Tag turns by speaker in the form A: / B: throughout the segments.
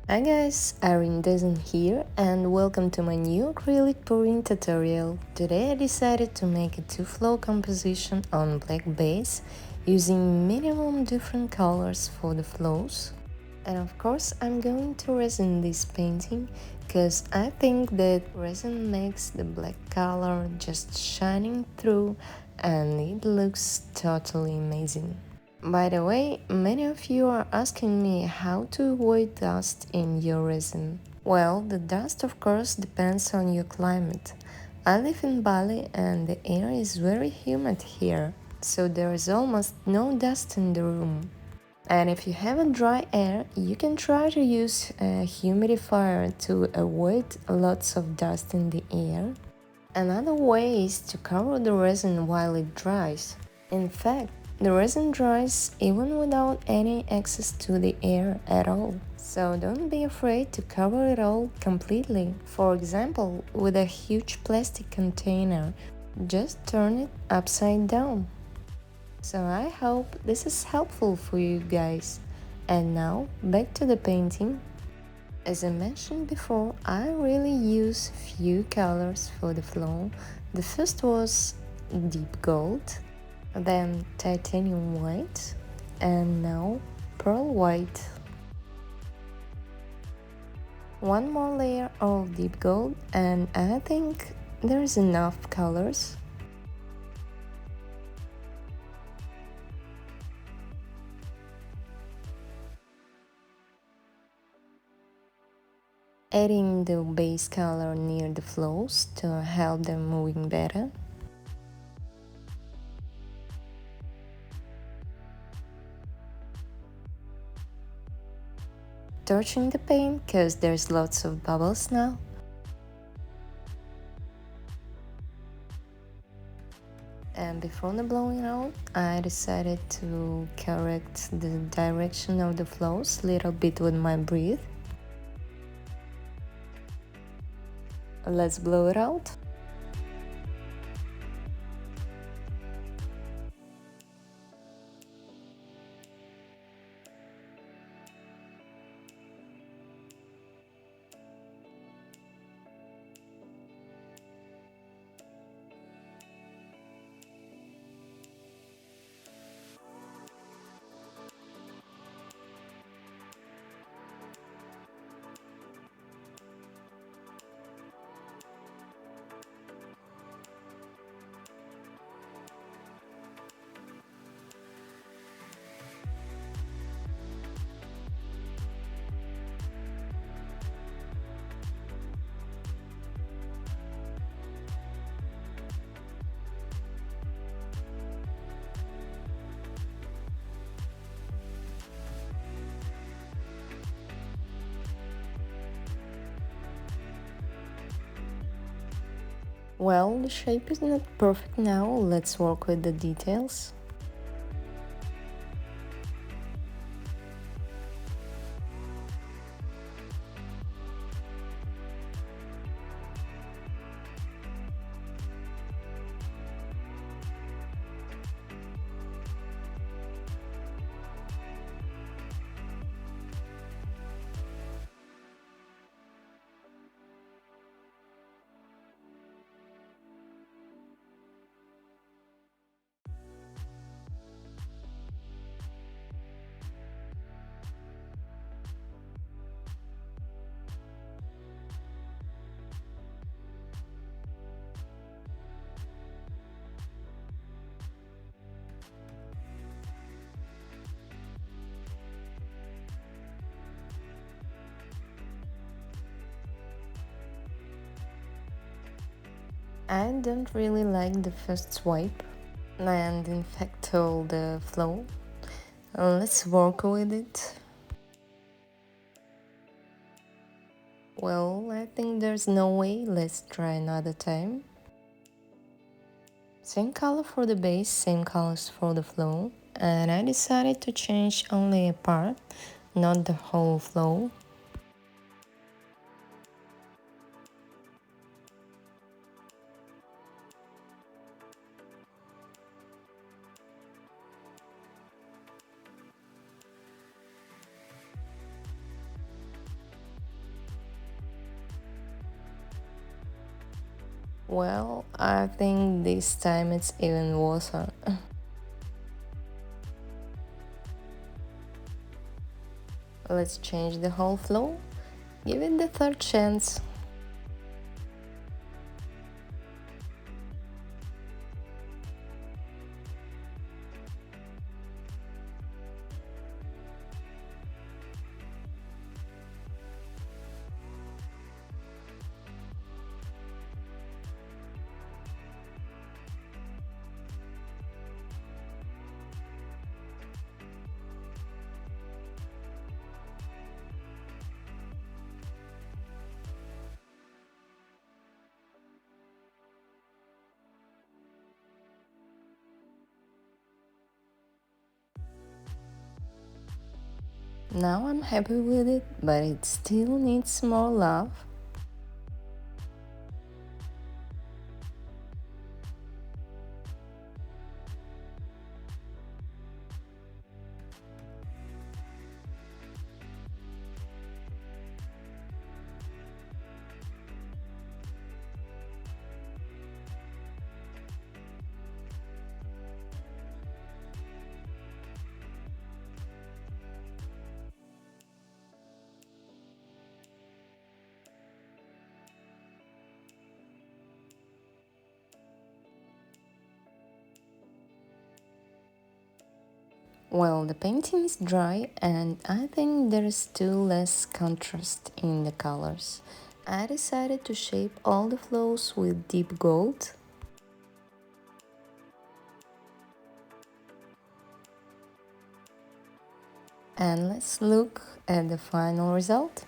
A: Hi guys, Irin Dezen here and welcome to my new acrylic pouring tutorial. Today I decided to make a two-flow composition on black base using minimum different colors for the flows. And of course I'm going to resin this painting because I think that resin makes the black color just shining through and it looks totally amazing. By the way, many of you are asking me how to avoid dust in your resin. Well, the dust of course depends on your climate. I live in Bali and the air is very humid here, so there is almost no dust in the room. And if you have a dry air, you can try to use a humidifier to avoid lots of dust in the air. Another way is to cover the resin while it dries. In fact, the resin dries even without any access to the air at all. So don't be afraid to cover it all completely. For example, with a huge plastic container, just turn it upside down. So I hope this is helpful for you guys. And now, back to the painting. As I mentioned before, I really use few colors for the flow. The first was deep gold, then titanium white, and now pearl white. One more layer of deep gold and I think there's enough colors. Adding the base color near the flows to help them moving better. Touching the paint because there's lots of bubbles now. And before the blowing out, I decided to correct the direction of the flows a little bit with my breath. Let's blow it out. Well, the shape is not perfect now, let's work with the details. I don't really like the first swipe and in fact all the flow. Let's work with it. Well, I think there's no way, let's try another time. Same color for the base, same colors for the flow, and I decided to change only a part, not the whole flow. Well, I think this time it's even worse. Let's change the whole flow. Give it the third chance. Now I'm happy with it, but it still needs more love. Well, the painting is dry and I think there is still less contrast in the colors. I decided to shape all the flows with deep gold. And let's look at the final result.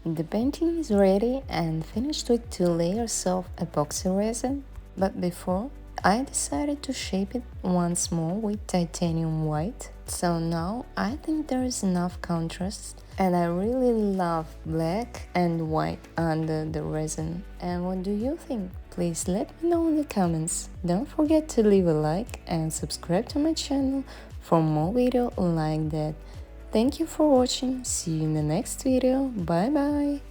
A: The painting is ready and finished with 2 layers of epoxy resin. But before, I decided to shape it once more with titanium white. So now I think there is enough contrast, and I really love black and white under the resin. And what do you think? Please let me know in the comments. Don't forget to leave a like and subscribe to my channel for more videos like that. Thank you for watching. See you in the next video. Bye bye.